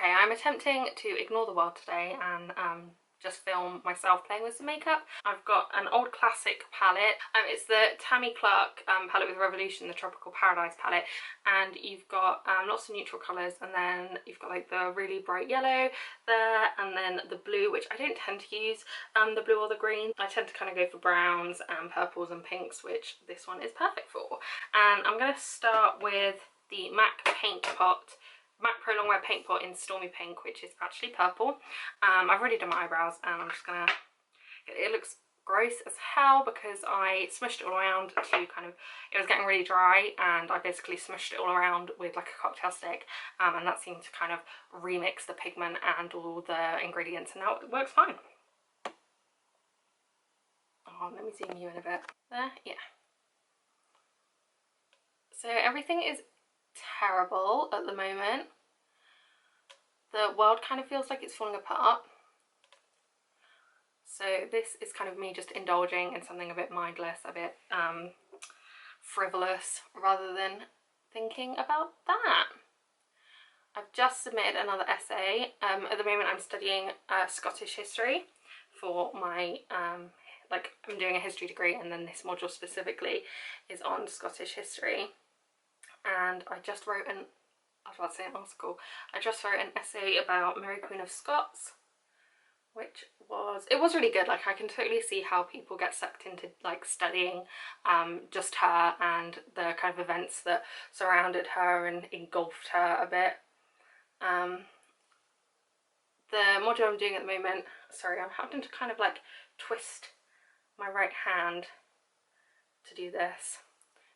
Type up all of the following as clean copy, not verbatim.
Okay, I'm attempting to ignore the world today and just film myself playing with some makeup. I've got an old classic palette. It's the Tammi palette with Revolution, the Tropical Paradise palette, and you've got lots of neutral colours, and then you've got like the really bright yellow there, and then the blue, which I don't tend to use the blue or the green. I tend to kind of go for browns and purples and pinks, which this one is perfect for. And I'm going to start with the MAC Paint Pot. MAC Pro Longwear Paint Pot in Stormy Pink, which is actually purple. I've already done my eyebrows and I'm just gonna, it looks gross as hell because I smushed it all around to kind of, it was getting really dry and I basically smushed it all around with like a cocktail stick, and that seemed to kind of remix the pigment and all the ingredients, and now it works fine. Oh, let me zoom you in a bit. There, yeah. So everything is terrible at the moment. The world kind of feels like it's falling apart. So this is kind of me just indulging in something a bit mindless, a bit frivolous, rather than thinking about that. I've just submitted another essay. At the moment I'm studying Scottish history for my like I'm doing a history degree, and then this module specifically is on Scottish history. And I just wrote an, I was about to say an article, I just wrote an essay about Mary Queen of Scots, which was, it was really good. Like I can totally see how people get sucked into like studying just her and the kind of events that surrounded her and engulfed her a bit. The module I'm doing at the moment, sorry, I'm having to kind of like twist my right hand to do this.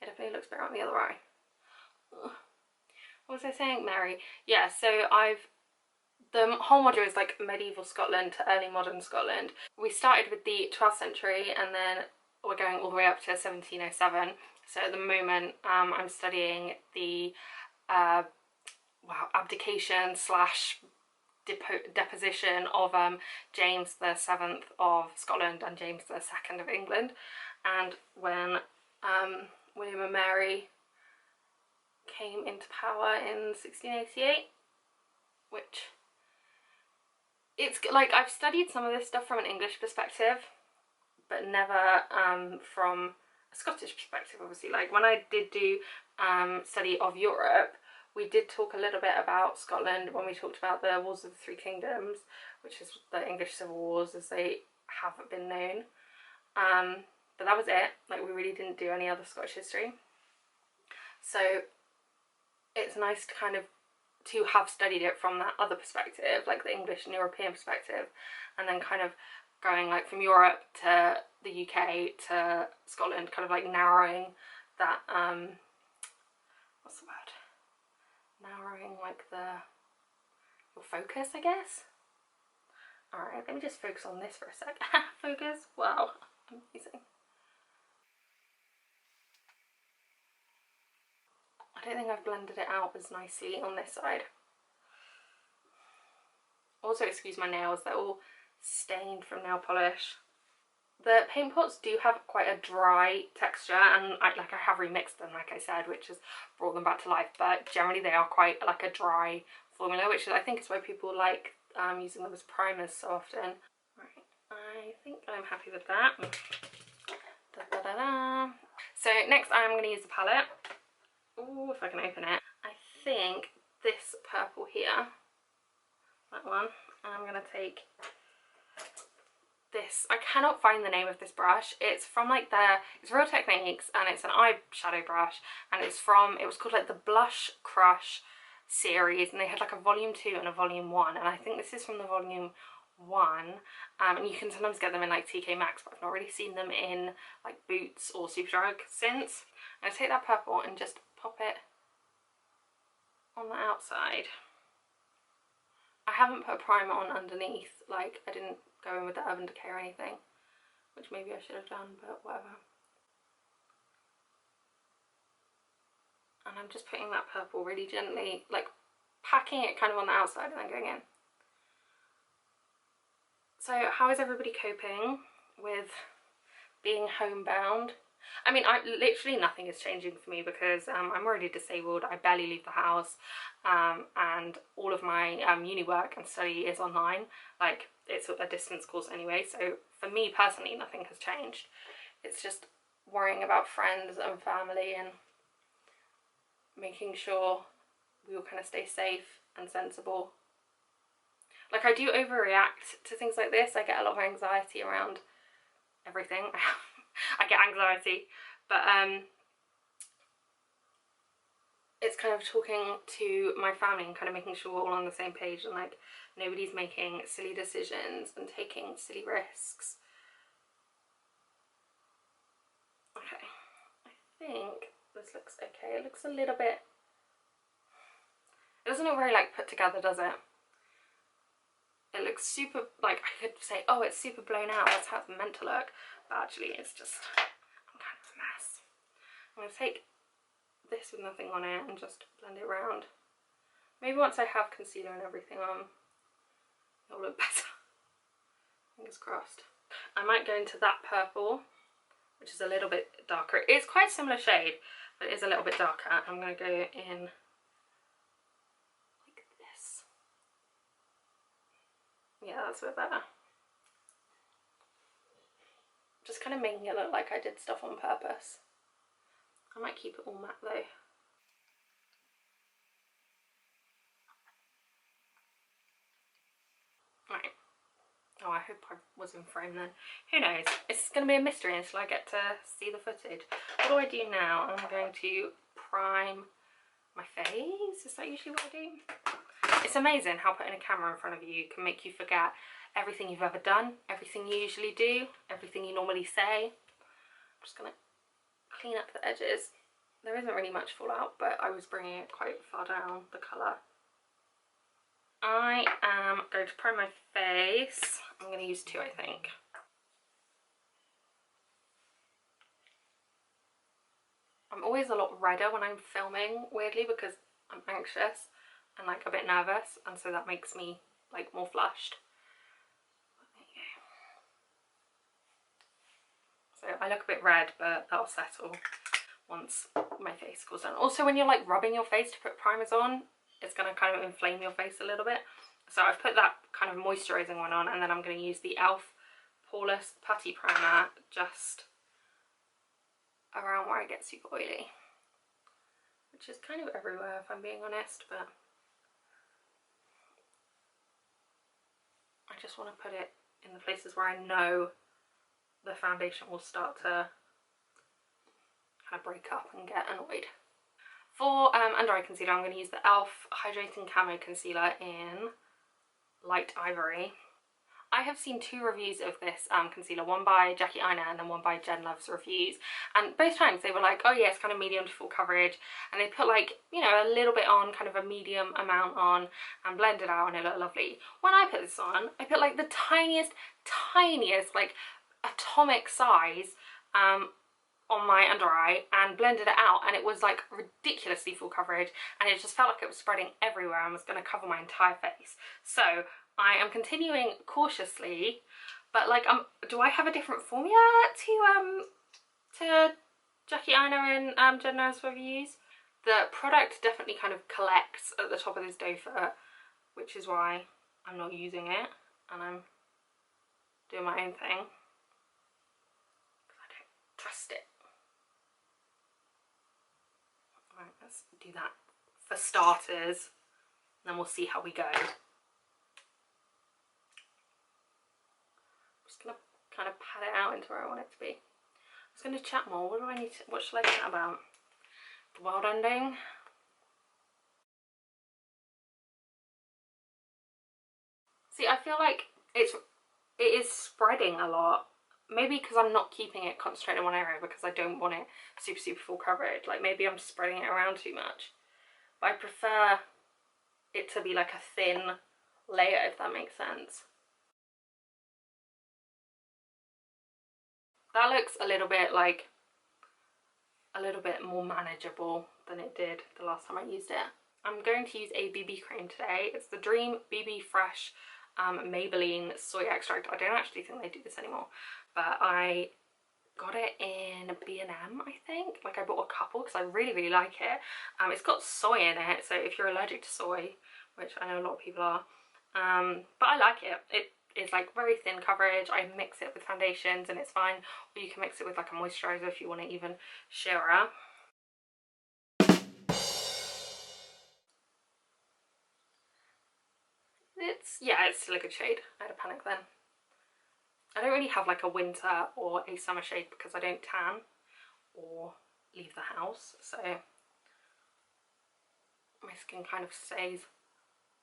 It definitely looks better on the other eye. What was I saying? Mary. Yeah, so the whole module is like medieval Scotland to early modern Scotland. We started with the 12th century and then we're going all the way up to 1707. So at the moment I'm studying the abdication slash deposition of James the 7th of Scotland and James the 2nd of England, and when William and Mary came into power in 1688, which, it's like I've studied some of this stuff from an English perspective but never from a Scottish perspective. Obviously, like when I did do study of Europe, we did talk a little bit about Scotland when we talked about the Wars of the Three Kingdoms, which is the English Civil Wars as they have been known, but that was it. Like we really didn't do any other Scottish history, so it's nice to kind of to have studied it from that other perspective, like the English and European perspective, and then kind of going like from Europe to the UK to Scotland, kind of like narrowing that what's the word, narrowing like your focus, I guess. Alright, let me just focus on this for a sec. Focus, wow, amazing. I don't think I've blended it out as nicely on this side. Also, excuse my nails, they're all stained from nail polish. The paint pots do have quite a dry texture, and I have remixed them, like I said, which has brought them back to life, but generally they are quite like a dry formula, which I think is why people like using them as primers so often. Right, I think I'm happy with that. Da, da, da, da. So next I'm going to use the palette. Ooh, if I can open it. I think this purple here, that one, and I'm going to take this. I cannot find the name of this brush. It's from like it's RealTechniques, and it's an eyeshadow brush, and it was called like the Blush Crush series, and they had like a volume 2 and a volume 1, and I think this is from the volume 1, and you can sometimes get them in like TK Maxx, but I've not really seen them in like Boots or Superdrug since. I'm going to take that purple and just pop it on the outside. I haven't put a primer on underneath, like I didn't go in with the Urban Decay or anything, which maybe I should have done, but whatever. And I'm just putting that purple really gently, like packing it kind of on the outside and then going in. So how is everybody coping with being homebound I mean, literally nothing is changing for me because I'm already disabled. I barely leave the house, and all of my uni work and study is online. Like, it's a distance course anyway, so for me personally nothing has changed. It's just worrying about friends and family and making sure we all kind of stay safe and sensible. Like, I do overreact to things like this. I get a lot of anxiety around everything. I get anxiety, but it's kind of talking to my family and kind of making sure we're all on the same page and like nobody's making silly decisions and taking silly risks. Okay, I think this looks okay. It looks a little bit, it doesn't look very like put together, does it? It looks super, like I could say, oh, it's super blown out, that's how it's meant to look, but actually it's just, I'm kind of a mess. I'm going to take this with nothing on it and just blend it around. Maybe once I have concealer and everything on, it'll look better. Fingers crossed. I might go into that purple, which is a little bit darker. It's quite a similar shade, but it is a little bit darker. I'm going to go in like this. Yeah, that's a bit better. Just kind of making it look like I did stuff on purpose. I might keep it all matte though. Right. Oh, I hope I was in frame then. Who knows? It's going to be a mystery until I get to see the footage. What do I do now? I'm going to prime my face. Is that usually what I do? It's amazing how putting a camera in front of you can make you forget everything you've ever done, everything you usually do, everything you normally say. I'm just going to clean up the edges. There isn't really much fallout, but I was bringing it quite far down, the colour. I am going to prime my face. I'm going to use two, I think. I'm always a lot redder when I'm filming, weirdly, because I'm anxious and like a bit nervous, and so that makes me like more flushed. So I look a bit red, but that'll settle once my face cools down. Also, when you're like rubbing your face to put primers on, it's going to kind of inflame your face a little bit. So I've put that kind of moisturising one on, and then I'm going to use the e.l.f. Poreless Putty Primer just around where I get super oily, which is kind of everywhere if I'm being honest, but I just want to put it in the places where I know the foundation will start to kind of break up and get annoyed. For under eye concealer, I'm going to use the e.l.f. Hydrating Camo Concealer in Light Ivory. I have seen two reviews of this concealer, one by Jackie Aina and then one by Jen Loves Reviews, and both times they were like, oh yeah, it's kind of medium to full coverage, and they put like, you know, a little bit on, kind of a medium amount on, and blend it out and it looked lovely. When I put this on, I put like the tiniest like atomic size on my under eye and blended it out, and it was like ridiculously full coverage, and it just felt like it was spreading everywhere and was going to cover my entire face. So I am continuing cautiously, but like do I have a different formula to Jackie Aina and Jen Loves Reviews? The product definitely kind of collects at the top of this doe foot, which is why I'm not using it and I'm doing my own thing. I don't trust it. Right, let's do that for starters, and then we'll see how we go. I'm just gonna kind of pat it out into where I want it to be. I'm just gonna chat more. What do I need to, what should I chat about? The world ending? See, I feel like it is spreading a lot. Maybe because I'm not keeping it concentrated in one area because I don't want it super full coverage. Like maybe I'm spreading it around too much. But I prefer it to be like a thin layer, if that makes sense. That looks a little bit like, a little bit more manageable than it did the last time I used it. I'm going to use a BB cream today. It's the Dream BB Fresh Maybelline soy extract. I don't actually think they do this anymore, but I Got it in B&M, I think. Like, I bought a couple because I really like it. It's got soy in it, so if you're allergic to soy, which I know a lot of people are, but I like it. It is like very thin coverage. I mix it with foundations and it's fine, or you can mix it with like a moisturizer if you want it even sheerer. It's still a good shade. I had a panic then. I don't really have like a winter or a summer shade because I don't tan or leave the house, so my skin kind of stays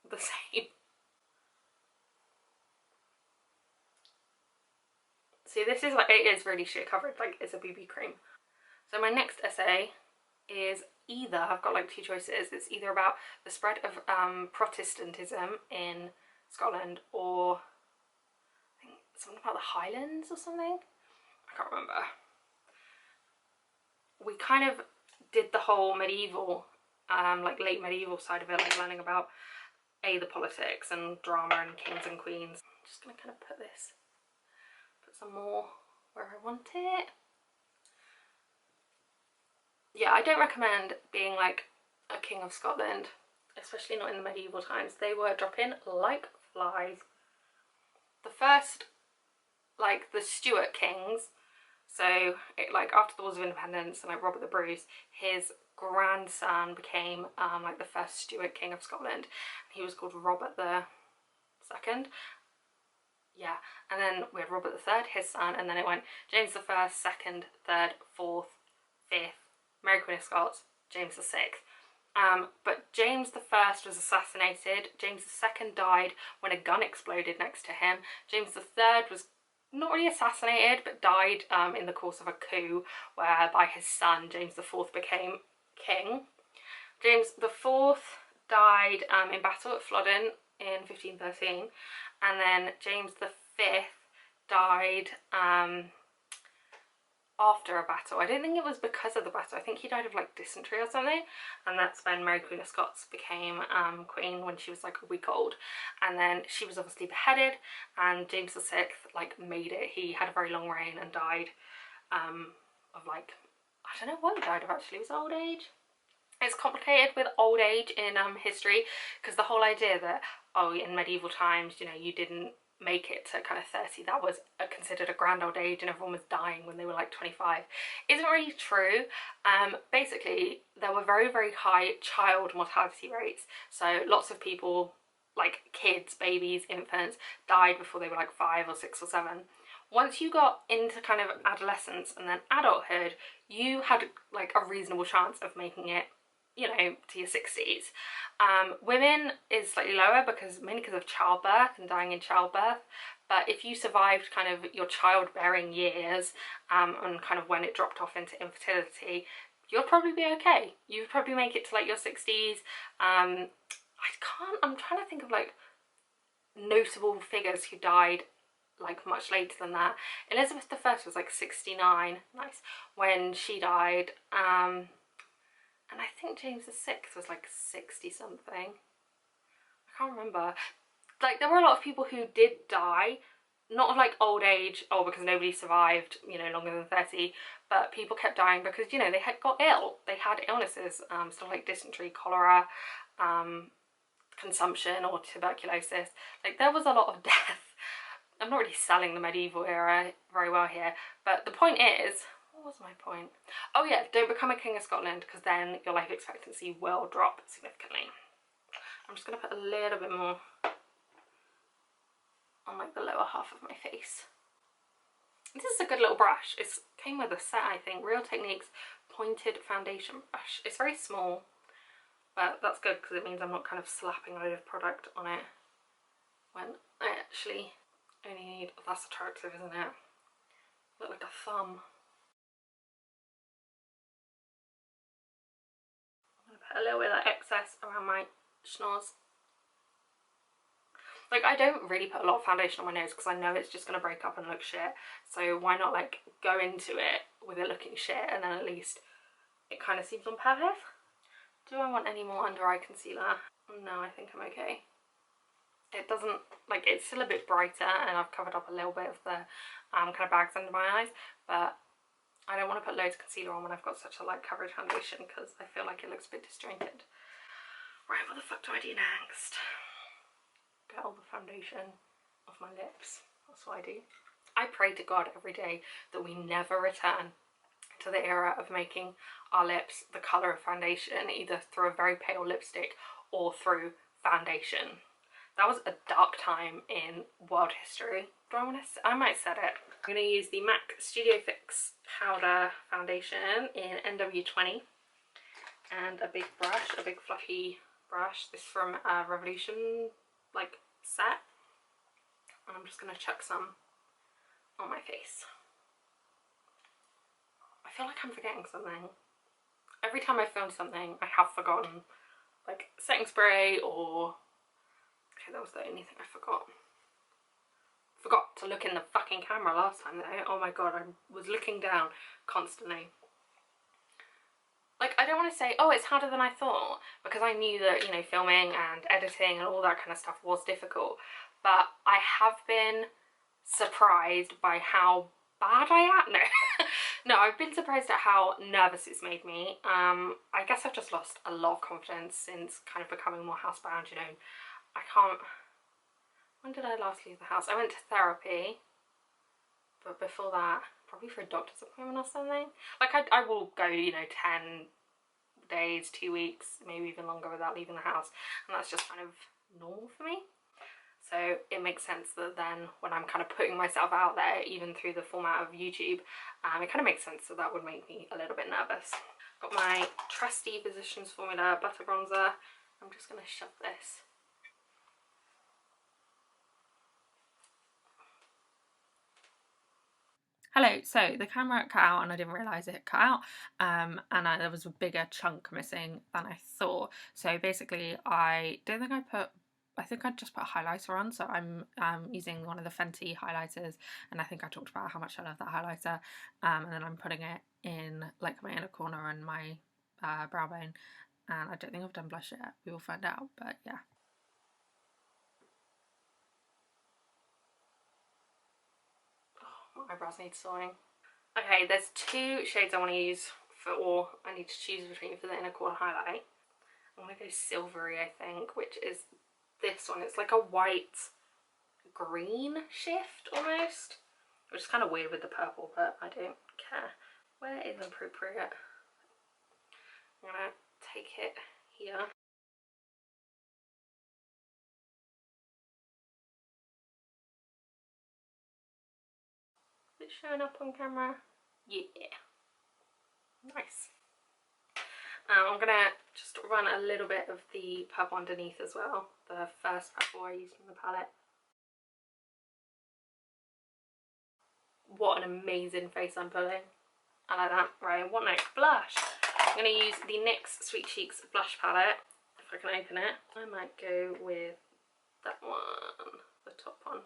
the same. See, this is like, it is really sheer coverage, like it's a BB cream. So my next essay is either, I've got like two choices, it's either about the spread of Protestantism in Scotland, or I think something about the Highlands or something, I can't remember. We kind of did the whole medieval, like late medieval side of it, like learning about the politics and drama and kings and queens. I'm just gonna kind of put some more where I want it. Yeah, I don't recommend being like a king of Scotland, especially not in the medieval times. They were dropping like flies. The first, like the Stuart kings, so like after the Wars of Independence and like Robert the Bruce, his grandson became like the first Stuart king of Scotland. He was called Robert the Second. Yeah, and then we had Robert III, his son, and then it went James I, 2nd, 3rd, 4th, 5th, Mary Queen of Scots, James VI. But James I was assassinated. James II died when a gun exploded next to him. James III was not really assassinated, but died in the course of a coup whereby his son, James IV, became king. James IV died in battle at Flodden in 1513, and then James V died after a battle. I don't think it was because of the battle. I think he died of like dysentery or something, and that's when Mary Queen of Scots became queen when she was like a week old. And then she was obviously beheaded, and James VI like made it. He had a very long reign and died of like, I don't know what he died of actually. It was old age. It's complicated with old age in history, because the whole idea that, oh, in medieval times, you know, you didn't make it to kind of 30, that was considered a grand old age and everyone was dying when they were like 25, isn't really true. Basically, there were very high child mortality rates, so lots of people, like kids, babies, infants, died before they were like 5 or 6 or 7. Once you got into kind of adolescence and then adulthood, you had like a reasonable chance of making it, you know, to your 60s. Women is slightly lower mainly because of childbirth and dying in childbirth, but if you survived kind of your childbearing years and kind of when it dropped off into infertility, you'll probably be okay. You'd probably make it to like your 60s. I'm trying to think of like notable figures who died like much later than that. Elizabeth I was like 69, nice, when she died. And I think James VI was like 60 something. I can't remember. Like, there were a lot of people who did die, not of like old age, or because nobody survived, you know, longer than 30, but people kept dying because, you know, they had got ill. They had illnesses, stuff like dysentery, cholera, consumption, or tuberculosis. Like, there was a lot of death. I'm not really selling the medieval era very well here, but the point is, what was my point? Oh yeah, don't become a king of Scotland, because then your life expectancy will drop significantly. I'm just going to put a little bit more on like the lower half of my face. This is a good little brush. It came with a set, I think. RealTechniques pointed foundation brush. It's very small, but that's good because it means I'm not kind of slapping a load of product on it when I actually only need, oh, that's attractive, isn't it? Look like a thumb. Put a little bit of excess around my schnoz. Like, I don't really put a lot of foundation on my nose because I know it's just going to break up and look shit, so why not like go into it with it looking shit and then at least it kind of seems on purpose. Do I want any more under eye concealer? No, I think I'm okay. It doesn't, like, it's still a bit brighter and I've covered up a little bit of the kind of bags under my eyes, but I don't want to put loads of concealer on when I've got such a light coverage foundation because I feel like it looks a bit disjointed. Right, what the fuck do I do next? Get all the foundation off my lips. That's what I do. I pray to God every day that we never return to the era of making our lips the colour of foundation, either through a very pale lipstick or through foundation. That was a dark time in world history. Do I want to? I might set it. I'm going to use the MAC StudioFix powder foundation in NW20 and a big brush, a big fluffy brush. This is from a Revolution like set, and I'm just going to chuck some on my face. I feel like I'm forgetting something. Every time I film something, I have forgotten like setting spray or... Okay, that was the only thing I forgot. Forgot to look in the fucking camera last time though. Oh my god, I was looking down constantly. Like, I don't want to say, oh, it's harder than I thought, because I knew that, you know, filming and editing and all that kind of stuff was difficult. But I have been surprised by how bad I am. No, no, I've been surprised at how nervous it's made me. I guess I've just lost a lot of confidence since kind of becoming more housebound, you know. I can't... When did I last leave the house? I went to therapy, but before that, probably for a doctor's appointment or something. Like, I will go, you know, 10 days, 2 weeks, maybe even longer without leaving the house, and that's just kind of normal for me. So it makes sense that then when I'm kind of putting myself out there, even through the format of YouTube, it kind of makes sense that that would make me a little bit nervous. Got my trusty Physicians Formula Butter Bronzer. I'm just going to shove this. Hello, so the camera cut out and I didn't realise it cut out, and there was a bigger chunk missing than I thought. So basically I think I just put a highlighter on, so I'm using one of the Fenty highlighters, and I think I talked about how much I love that highlighter, and then I'm putting it in like my inner corner and my brow bone, and I don't think I've done blush yet, we will find out, but yeah. My eyebrows need sawing. Okay, there's two shades I want to use for, or I need to choose between for the inner corner highlight. I'm going to go silvery, I think, which is this one. It's like a white green shift almost, which is kind of weird with the purple, but I don't care. Where is appropriate? I'm going to take it here. Is it showing up on camera? Yeah. Nice. I'm going to just run a little bit of the purple underneath as well. The first purple I used from the palette. What an amazing face I'm pulling. I like that. Right, what next? Blush. I'm going to use the NYX Sweet Cheeks blush palette. If I can open it. I might go with that one. The top one.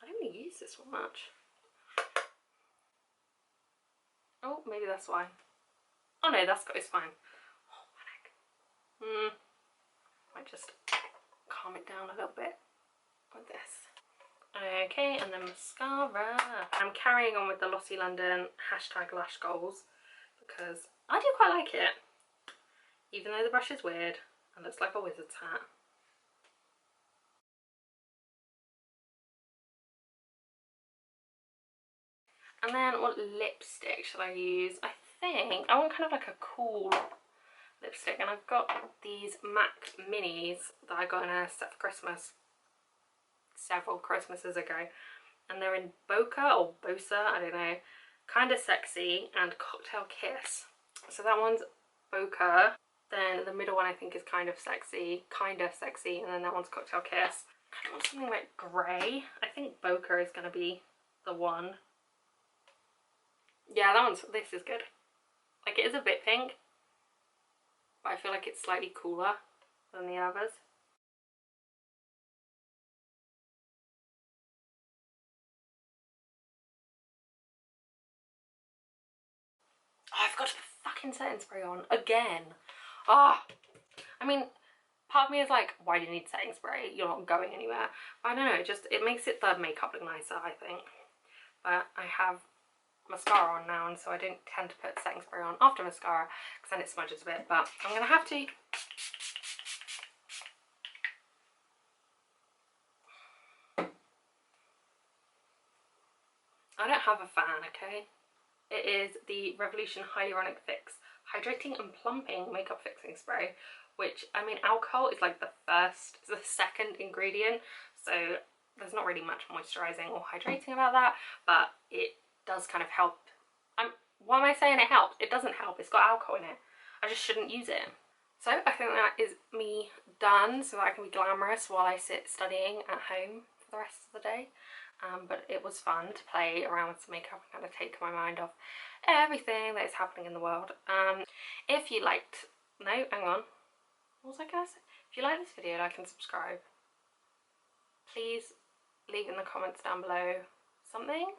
I don't really use this one much. Oh, maybe that's why. Oh no, it's fine. Oh, panic. Might just calm it down a little bit with this. Okay, and then mascara. I'm carrying on with the Lottie London #lashgoals because I do quite like it, even though the brush is weird and looks like a wizard's hat. And then what lipstick shall I use? I think I want kind of like a cool lipstick, and I've got these MAC minis that I got in a set for Christmas several Christmases ago, and they're in Boca or Boca, I don't know, kind of sexy and Cocktail Kiss. So that one's Boca, then the middle one I think is kind of sexy, and then that one's Cocktail Kiss. I kind of want something like grey. I think Boca is going to be the one. Yeah, this is good. Like, it is a bit pink, but I feel like it's slightly cooler than the others. Oh, I've got to put fucking setting spray on again. Ah, I mean, part of me is like, why do you need setting spray? You're not going anywhere. But I don't know, it makes the makeup look nicer, I think. But I have mascara on now, and so I don't tend to put setting spray on after mascara because then it smudges a bit, but I'm gonna have to. I don't have a fan, okay? It is the Revolution Hyaluronic Fix Hydrating and Plumping Makeup Fixing Spray, which, I mean, alcohol is like the second ingredient, so there's not really much moisturising or hydrating about that, but it does kind of help. Why am I saying it helps? It doesn't help, it's got alcohol in it. I just shouldn't use it. So I think that is me done, so that I can be glamorous while I sit studying at home for the rest of the day. But it was fun to play around with some makeup and kind of take my mind off everything that is happening in the world. If you liked, no, hang on, what was I gonna say? If you like this video, like and subscribe. Please leave in the comments down below something.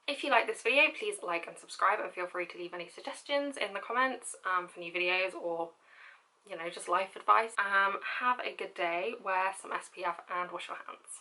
If you like this video, please like and subscribe, and feel free to leave any suggestions in the comments for new videos, or, you know, just life advice. Have a good day, wear some SPF and wash your hands.